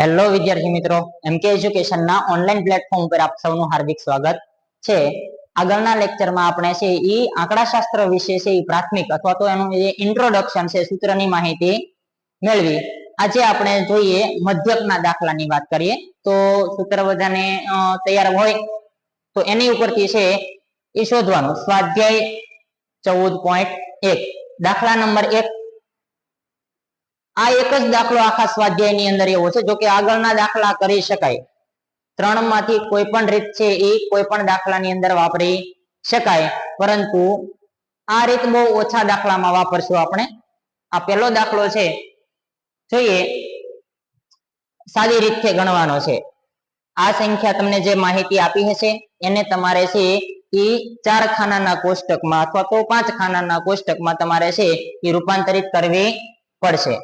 Hello વિદ્યાર્થી મિત્રો, એમકે એજ્યુકેશન ના ઓનલાઈન પ્લેટફોર્મ પર આપ સૌનું હાર્દિક સ્વાગત છે. આગળના લેક્ચરમાં આપણે છે ઈ આંકડાશાસ્ત્ર વિશે છે ઈ પ્રાથમિક અથવા તો એનું જે ઇન્ટ્રોડક્શન છે, સૂત્રની માહિતી મેળવી. આજે આપણે જોઈએ મધ્યકના દાખલાની વાત કરીએ તો સૂત્ર બધાને તૈયાર હોય તો એની ઉપરથી છે એ શોધવાનું. સ્વાધ્યાય 14.1 દાખલા નંબર 1. આ એક જ દાખલો આખા સ્વાધ્યાય ની અંદર એવો છે, જો કે આગળના દાખલા કરી શકાય. ત્રણ માંથી કોઈ પણ રીત છે એ કોઈ પણ દાખલાની અંદર વાપરી શકાય, પરંતુ આ રીત બહુ ઓછા દાખલામાં વાપરશું આપણે. આ પહેલો દાખલો છે, જોઈએ સાદી રીતે ગણવાનો છે. આ સંખ્યા તમને જે માહિતી આપી હશે એને તમારે છે એ 4 ખાનાના કોષ્ટકમાં અથવા તો 5 ખાનાના કોષ્ટકમાં તમારે છે એ રૂપાંતરિત કરવી પડશે.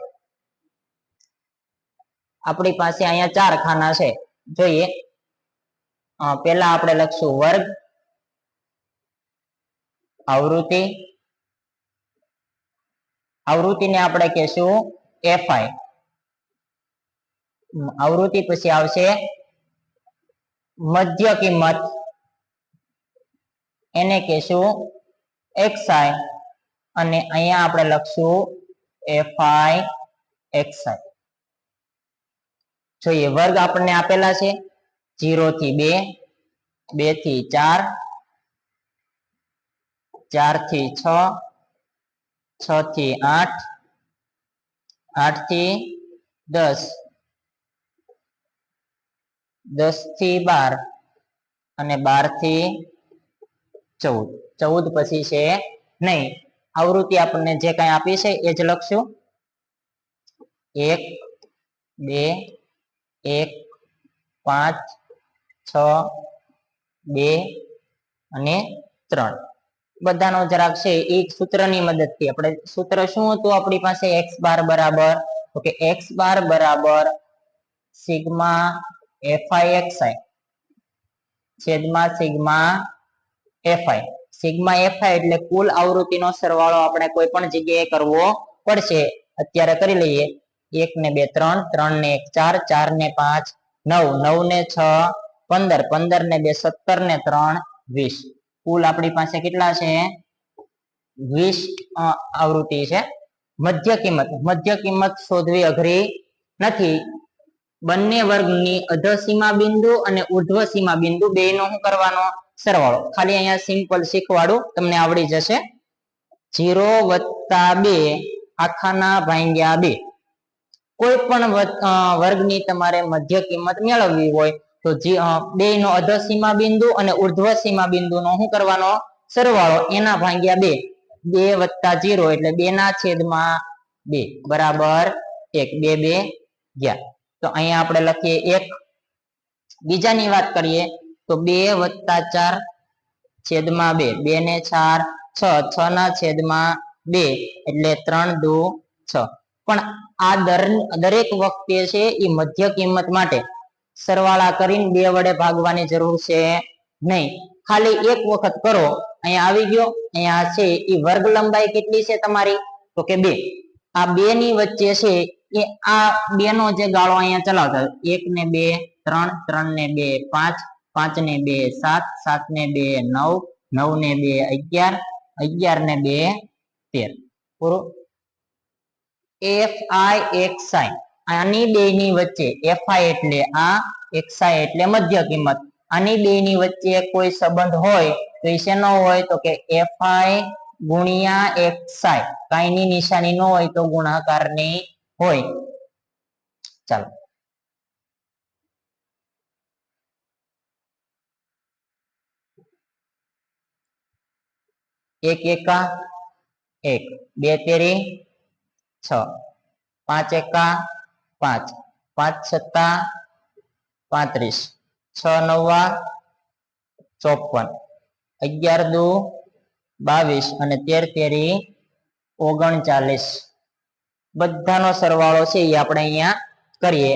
આપણી પાસે અહીંયા 4 ખાના છે, જોઈએ. પહેલા આપણે લખશું વર્ગ, આવૃત્તિ, આવૃત્તિને આપણે કહેશું એફઆઈ. આવૃત્તિ પછી આવશે મધ્ય કિંમત, એને કહેશું એક્સઆઈ, અને અહીંયા આપણે લખશું એફઆઈ એક્સઆઈ. જોઈએ વર્ગ આપણને આપેલા છે 0 થી 2, 2 થી 4, 4 થી 6, 6 થી 8, 8 થી 10, 10 થી 12 અને 12 થી 14. 14 પછી છે નહીં. આવૃત્તિ આપણને જે કઈ આપી છે એ જ લખશું. 1, 2, 1, 5, 6, 2 અને 3. બધાનો જરાક છે એક સૂત્રની મદદથી આપણે, સૂત્ર શું હતું આપણી પાસે? x બાર બરાબર, તો કે x બાર બરાબર સિગ્મા fi xi છેદમાં સિગ્મા fi. સિગ્મા fi એટલે કુલ આવૃત્તિનો સરવાળો આપણે કોઈ પણ જગ્યાએ કરવો પડશે. અત્યારે કરી લઈએ. 1 ને 2 3, 3 ને 1 4, 4 ને 5 9, 9 ને 6 15, 15 ને 2 17 ને 3 20. કુલ આપણી પાસે કેટલા છે? 20 આવૃત્તિ છે. મધ્ય કિંમત, મધ્ય કિંમત શોધવી અઘરી નથી. બંને વર્ગની અધસીમા બિંદુ અને ઉર્ધ્વ સીમા બિંદુ બેયનો શું કરવાનો? સરવાળો. ખાલી અહીંયા સિમ્પલ શીખવાડું, તમને આવડી જશે. 0 + 2 આખાના ભાગ્યા 2. કોઈ પણ વર્ગની તમારે મધ્ય કિંમત મેળવવી હોય તો બેયનો અધસીમા બિંદુ અને ઉર્ધ્વ સીમા બિંદુનો શું કરવાનો? સરવાળો, એના ભાગ્યા 2. 2 + 0 એટલે 2 ના છેદમાં 2 બરાબર 1. 2 2 ગયા. તો અહીંયા આપણે લખીએ 1. બીજાની વાત કરીએ તો 2 + 4 છેદમાં 2. 2 ને 4 6, 6 ના છેદમાં 2 એટલે 3 દુ 6. પણ આ દરેક વખતે છે એ મધ્ય કિંમત માટે સરવાળા કરીને 2 વડે ભાગવાની જરૂર છે નહીં. ખાલી એક વખત કરો. અહીંયા આવી ગયો. અહીંયા છે એ વર્ગ લંબાઈ કેટલી છે તમારી? તો કે 2. આ 2 ની વચ્ચે છે એ આ 2 નો જે ગાળો અહીંયા ચલાવતા 1 ને 2 3, 3 ને 2 5, 5 ને 2 7, 7 ને 2 9, 9 ને 2 11, 11 ને 2 13. પૂરું. fi xi આની બેની વચ્ચે fi એટલે આ, xi એટલે મધ્ય કિંમત. આની બેની વચ્ચે કોઈ સંબંધ હોય તો એ શેનો હોય? તો કે fi ગુણ્યા xi. કાઈની નિશાની ન હોય તો ગુણાકારની હોય. ચાલો, 1 એકા 1, 2 તેરી 6, 5 એકા 5, 5 સત્તા 35, 6 નવા 54, 11 દુ 22 અને 13 તેરી 39. બધાનો સરવાળો છે એ આપણે અહીંયા કરીએ.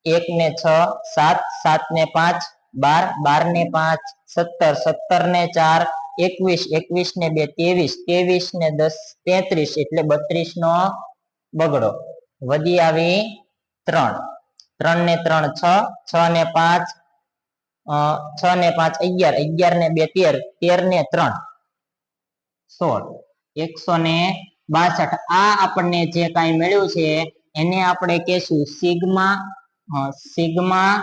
1 ને 6 7, 7 ને 5 12, 12 ને 5 17, 17 ને 4 21, 21 ને 2 23, 23 ને 10 33 એટલે 32 નો બગડો. વધી આવી 3. 3 ને 3 6, 6 ને 5 6 ને 5 11, 11 ને 2 13, 13 ને 3 16, 162. આ આપણને જે કાંઈ મળ્યું છે એને આપણે કહેશું સિગ્મા સિગ્મા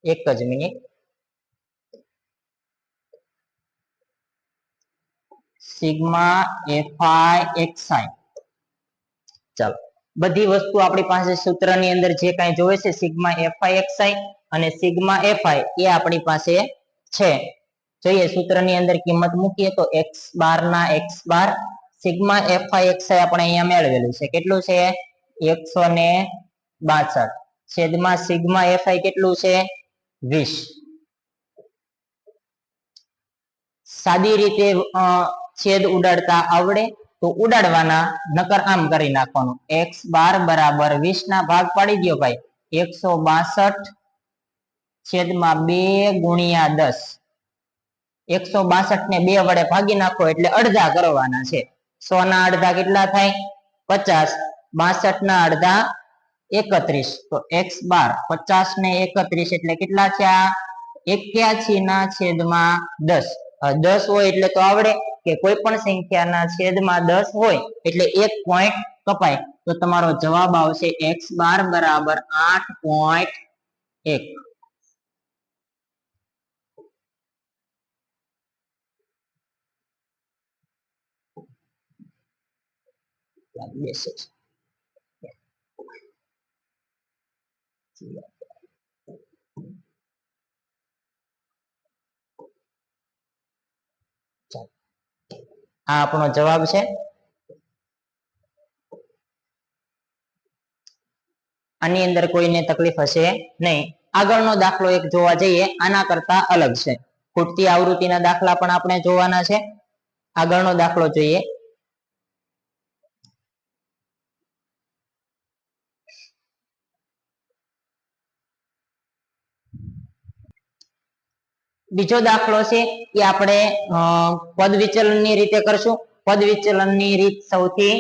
એક જ મિનિટ સિગ્મા FI ચાલો બધી વસ્તુ આપણી પાસે સૂત્રની અંદર જે કાંઈ જોવે છે સિગ્મા FI અને સિગ્મા FI એ આપણી પાસે છે. જોઈએ સૂત્રની અંદર કિંમત મૂકીએ તો x બાર ના x બાર સિગ્મા FI આપણે અહીંયા મેળવેલું છે કેટલું છે 162 છેદમાં સિગ્મા FI કેટલું છે 20. સાદી રીતે છેદ ઉડાડતા આવડે તો ઉડાડવાના નકર આમ કરી નાખવાનું x બાર બરાબર 20 ના ભાગ પાડી દો ભાઈ 162 છેદમાં 2 ગુણ્યા 10 162 ને 2 વડે ભાગી નાખો એટલે અડધા કરવાના છે 100 ના અડધા કેટલા થાય 50 62 ના અડધા 31 તો x બાર 50 ને 31 એટલે કેટલા થયા 81 ના છેદમાં 10. 10 હોય એટલે તો આવડે કે કોઈ પણ સંખ્યાના છેદમાં 10 હોય એટલે એક પોઈન્ટ કપાય તો તમારો જવાબ આવશે x બાર બરાબર 8.1. આ આપણો જવાબ છે. આની અંદર કોઈને તકલીફ હશે નહીં. આગળનો દાખલો એક જોવા જઈએ આના કરતા અલગ છે. ખૂટતી આવૃત્તિના દાખલા પણ આપણે જોવાના છે. આગળનો દાખલો જોઈએ. બીજો દાખલો છે એ આપણે પદ વિચલનની રીતે કરશું. પદ વિચલનની રીત સૌથી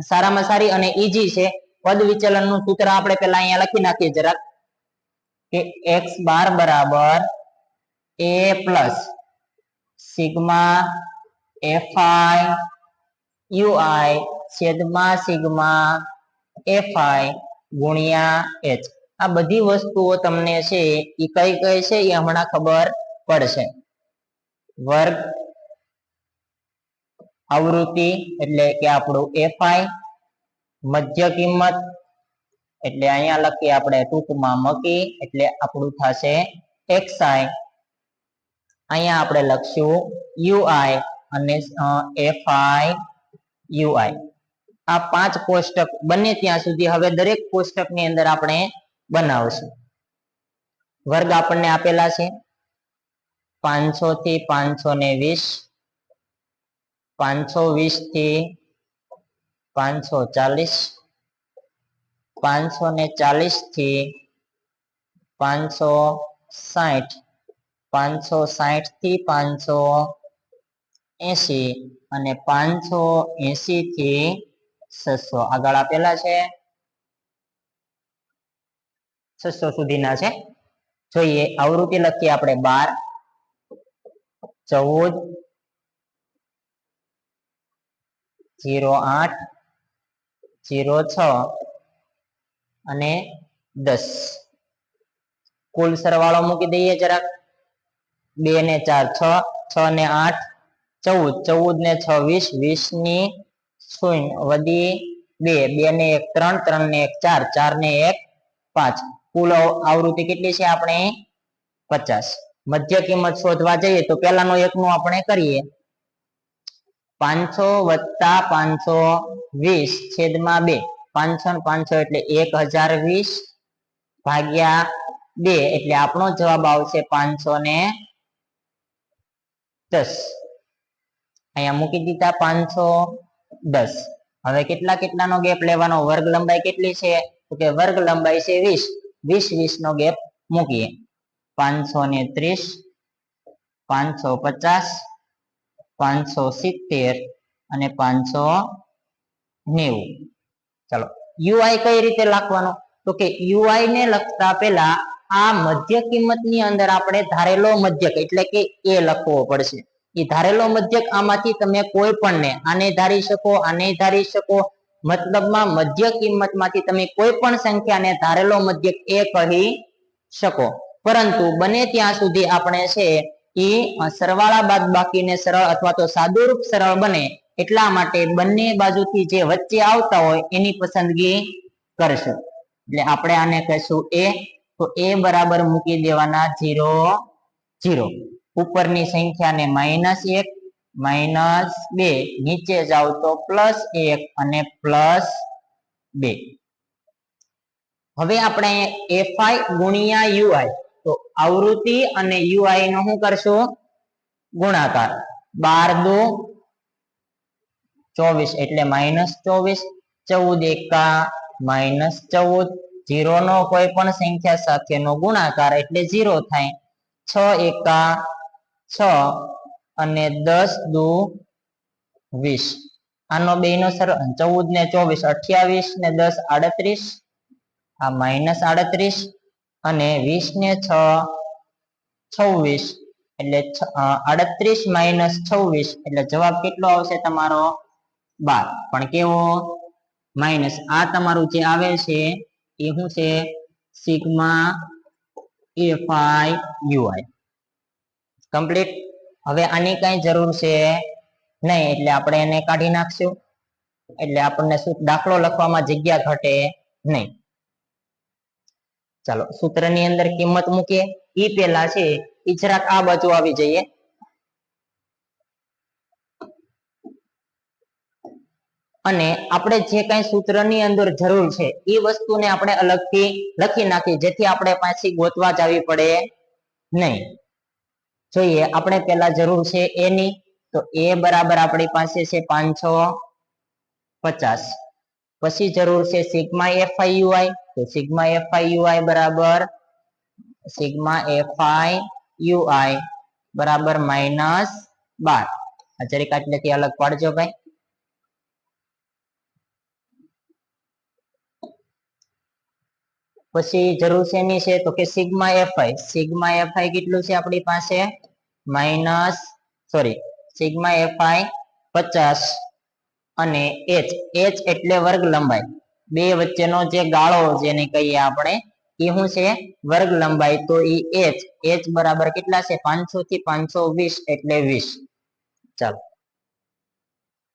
સારામાં સારી અને ઈઝી છે. પદ વિચલનનું સૂત્ર આપણે પહેલા અહીંયા લખી નાખીએ જરાક કે x બાર બરાબર a plus sigma FI UI છેદમાં સિગ્મા FI ગુણ્યા h. આ બધી વસ્તુઓ તમને છે એ કઈ કઈ છે એ હમણાં ખબર પડશે. વર્ગ આવૃત્તિ એટલે કે આપણું FI, મધ્ય કિંમત એટલે અહીંયા લખીએ આપણે ટૂંકમાં મકી એટલે આપણું થશે XI. અહીંયા આપણે લખશું UI અને FI UI. આ 5 કોષ્ટક બને ત્યાં સુધી હવે દરેક કોષ્ટકની અંદર આપણે બનાવશું. વર્ગ આપણને આપેલા છે 500 થી 520, 520 થી 540, 540 થી 560, 560 થી 580 અને 580 થી 600 આગળ આપેલા છે. 600 સુધીના છે. જોઈએ આવૃત્તિ લખીએ આપણે 12, 14, 08, 06 અને 10. કુલ સરવાળો મૂકી દઈએ જરાક 2 ને 4 6, 6 ને 8 14, 14 ને 6 20, 20 ની 0 વધી 2, 2 ને 1 3, 3 ને 1 4, 4 ને 1 5. કુલ આવૃત્તિ કેટલી છે આપણે 50. મધ્ય કિંમત શોધવા જઈએ તો પહેલાનો એકનું આપણે કરીએ 500 વત્તા 520 છેદમાં 2. 500 ને 500 એટલે 1020 ભાગ્યા 2 એટલે આપણો જવાબ આવશે 510. અહીંયા મૂકી દીધા 510. હવે કેટલાનો ગેપ લેવાનો? વર્ગ લંબાઈ કેટલી છે તો કે વર્ગ લંબાઈ છે 20. 20 નો ગેપ મૂકીએ 530, 550, 570 અને 590. ચાલો યુઆઈ કઈ રીતે લખવાનો? તો કે યુઆઈ ને લખતા પહેલા આ મધ્ય કિંમતની અંદર આપણે ધારેલો મધ્યક એટલે કે એ લખવો પડશે. એ ધારેલો મધ્યક આમાંથી તમે કોઈ પણ ને આને ધારી શકો, આને ધારી શકો, મતલબમાં મધ્ય કિંમતમાંથી તમે કોઈ પણ સંખ્યાને ધારેલો મધ્યક એ કહી શકો. પરંતુ બને ત્યાં સુધી આપણે છે એ સરવાળા બાદબાકીને સરળ અથવા તો સાદુરૂપ સરળ બને એટલા માટે બંને બાજુથી જે વચ્ચે આવતા હોય એની પસંદગી કરશું. એટલે આપણે આને કહીશું એ, તો એ બરાબર મૂકી દેવાના 0 0. ઉપરની સંખ્યાને -1 -2, નીચે જાવ તો +1 અને +2. હવે આપણે fi ગુણ્યા ui, તો આવૃત્તિ અને ui નો શું કરશું? ગુણાકાર. 12 દુ 24 એટલે -24, 14 એકા -14, 0 નો કોઈ પણ સંખ્યા સાથેનો ગુણાકાર એટલે 0 થાય. 6 એકા 6 અને 10 દુ 20. આનો બેનો સરળ 14 ને 24 28 ને 10 38, આ -38 અને 20 ને 6 26 એટલે 38 - 26 એટલે જવાબ કેટલો આવશે તમારો? 12. પણ કેવો? માઇનસ. આ તમારું જે આવે છે એ શું છે? Sigma fi ui. કમ્પ્લીટ. હવે આની કઈ જરૂર છે નહીં એટલે આપણે એને કાઢી નાખશું. એટલે આપણને દાખલો લખવામાં જગ્યા ઘટે નહીં. ચાલો સૂત્રની અંદર કિંમત મૂકીએ. ઈ પેલા છે ઈ જરાક આ બાજુ આવી જઈએ. અને આપણે જે કઈ સૂત્રની અંદર જરૂર છે એ વસ્તુને આપણે અલગથી લખી નાખીએ જેથી આપણે પાછી ગોતવા જવી પડે નહીં. જોઈએ આપણે પેલા જરૂર છે a ની, તો a બરાબર આપણી પાસે છે 550. પછી જરૂર છે સિગ્મા fi ui, તો સિગ્મા fi ui બરાબર સિગ્મા fi ui બરાબર -12. આ જરીક આટલેથી અલગ પાડજો ભાઈ. પછી જરૂર છે એની છે તો કે સિગ્મા fi કેટલું છે આપણી પાસે? સિગ્મા fi 50 અને h એટલે વર્ગ લંબાઈ. બે વચ્ચેનો જે ગાળો જેને કહીએ આપણે એ શું છે? વર્ગ લંબાઈ. તો એ h બરાબર કેટલા છે? 500 થી 520 એટલે 20. ચાલો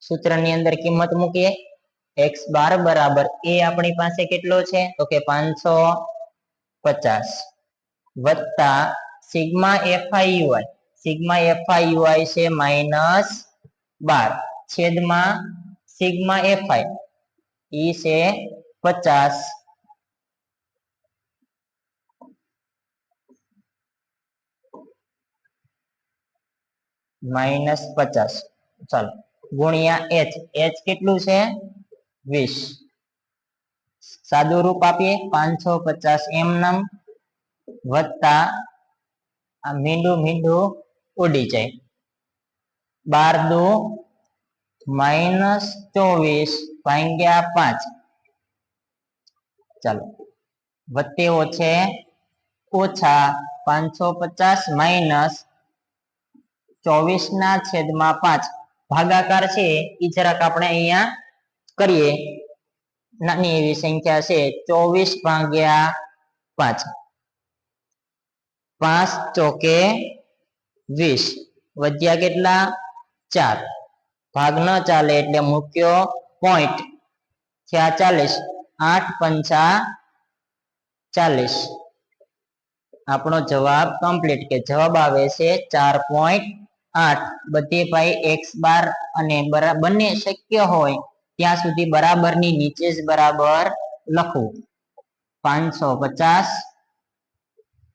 સૂત્રની અંદર કિંમત મૂકીએ. x બાર બરાબર એ આપણી પાસે કેટલો છે? તો કે 550 વત્તા sigma fi ui. Sigma fi ui છે -12 છેદમાં સિગ્મા fi ઈ છે 50 -50. ચાલો ગુણ્યા h કેટલું છે? 20. સાદું રૂપ આપીએ 550 એમનેમ વત્તા આ મીંડું ઉડી જાય. 12 દુ -24 ભાગ્યા 5. ચાલો વત્તે ઓછે ઓછા 550 -24 ના છેદમાં 5. ભાગાકાર છે એ જરાક આપણે અહીંયા કરીએ. નાની એવી સંખ્યા છે 24 ભાગ્યા 5. 5 ચોકે 20 વધ્યા કેટલા? 4. ભાગ ન ચાલે એટલે મૂક્યો પોઈન્ટ થયા 40. 8 પંચા 40. આપણો જવાબ કમ્પ્લીટ કે જવાબ આવે છે 4.8. બધે ભાઈ x બાર અને બંને શક્ય હોય ત્યાં સુધી બરાબરની નીચે જ બરાબર લખવું. 550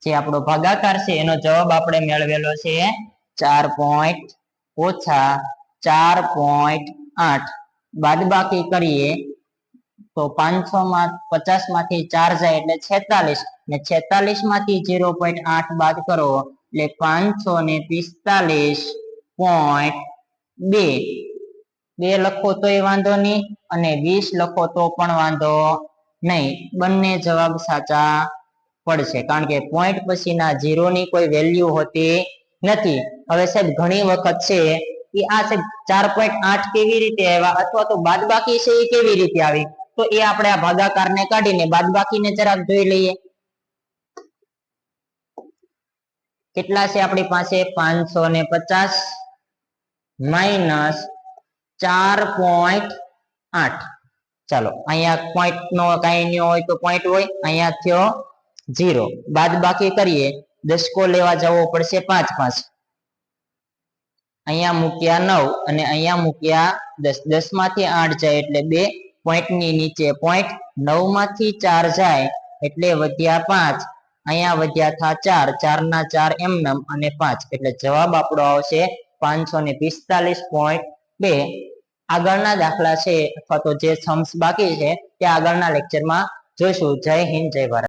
જે આપણો ભાગાકાર છે એનો જવાબ આપણે મેળવેલો છે 4.8. બાદબાકી કરીએ તો 550 માંથી 4 જાય એટલે 46 ને 46 માંથી 0.8 બાદ કરો એટલે 545.2. 2 લખો તોય વાંધો નહીં અને 20 લખો તો પણ વાંધો નહીં, બંને જવાબ સાચા પડશે કારણ કે પોઈન્ટ પછીના 0 ની કોઈ વેલ્યુ હોતી નથી. હવે સાહેબ ઘણી વખત છે કે આ સાહેબ 4.8 કેવી રીતે આવ્યા અથવા તો બાદબાકી છે એ કેવી રીતે આવી, તો એ આપણે આ ભાગાકારને કાઢીને બાદબાકીને જરાક જોઈ લઈએ. કેટલા છે આપણી પાસે 550 માઇનસ 4.8. ચાલો અહીંયા પોઈન્ટ નો કઈ ન હોય તો પોઈન્ટ હોય, અહીંયા થયો 0. બાદબાકી કરીએ, દશકો લેવા જવો પડશે 5 5, અહીંયા મૂક્યા 9 અને અહીંયા મૂક્યા 10. 10 માંથી 8 જાય એટલે 2 પોઈન્ટ ની નીચે પોઈન્ટ, 9 માંથી 4 જાય એટલે વધ્યા 5, અહીંયા વધ્યા થા 4, 4 ના 4 એમનેમ અને 5 એટલે જવાબ આપણો આવશે 545.2. આગળના દાખલા છે અથવા તો જે સમ્સ બાકી છે તે આગળના લેક્ચરમાં જોઈશું. જય હિન્દ, જય ભારત.